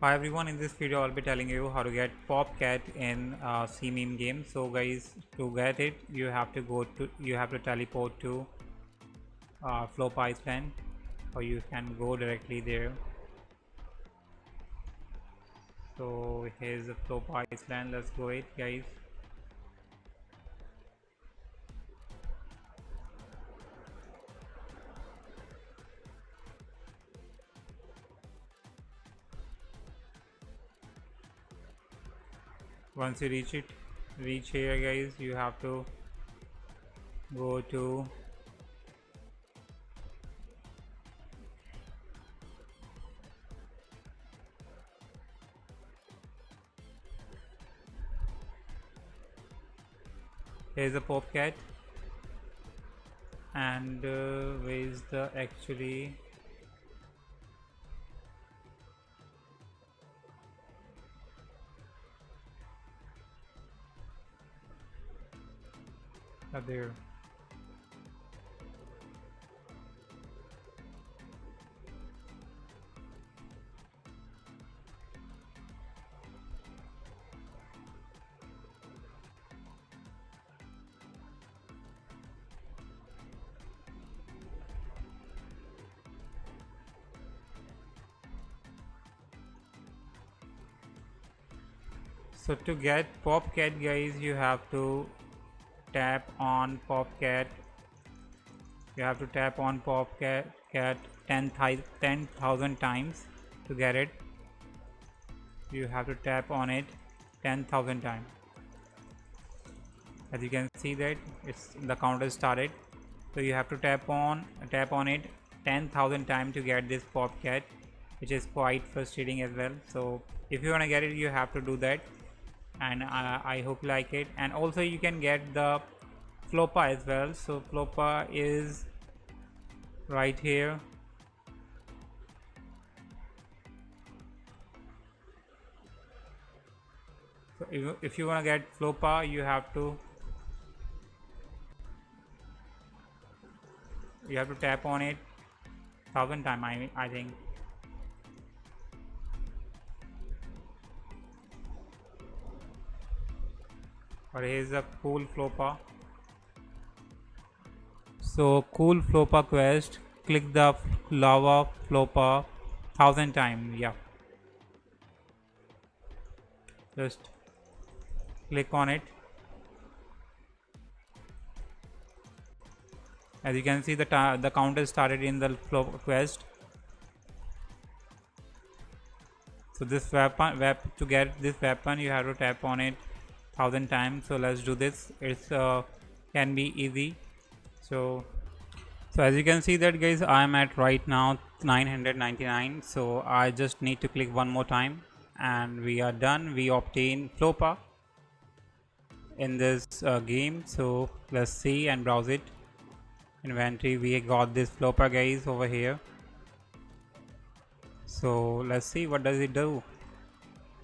Hi everyone, in this video I'll be telling you how to get PopCat in C-meme game. So guys, to get it you have to teleport to Floppa Island, or you can go directly there. So here's the Floppa Island. Let's go it, guys. Once you reach here guys, you have to go to here's the PopCat, and where is the actually there. So to get PopCat guys, you have to tap on PopCat. You have to tap on PopCat 10,000 times to get it. You have to tap on it 10,000 times. As you can see that the counter started. So you have to tap on it 10,000 times to get this PopCat, which is quite frustrating as well. So if you want to get it, you have to do that, and I hope you like it. And also you can get the Floppa as well. So Floppa is right here. So if you want to get Floppa, you have to tap on it 1,000 times. I think. Or here's a cool Floppa. So cool Floppa quest, click the lava Floppa 1,000 times. Yeah, just click on it. As you can see, the counter started in the quest. So this weapon, to get this weapon, you have to tap on it 1,000 times. So let's do this. It's can be easy. So as you can see that guys, I am at right now 999. So I just need to click one more time and we are done. We obtain Floppa in this game. So let's see and browse it. Inventory, we got this Floppa guys over here. So let's see what does it do.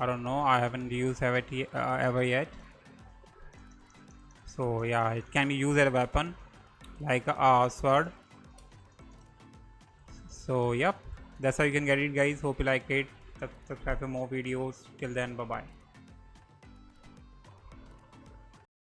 I don't know, I haven't used it ever yet. So yeah, it can be used as a weapon like a sword. So yep, that's how you can get it guys. Hope you like it. Subscribe for more videos. Till then, bye bye.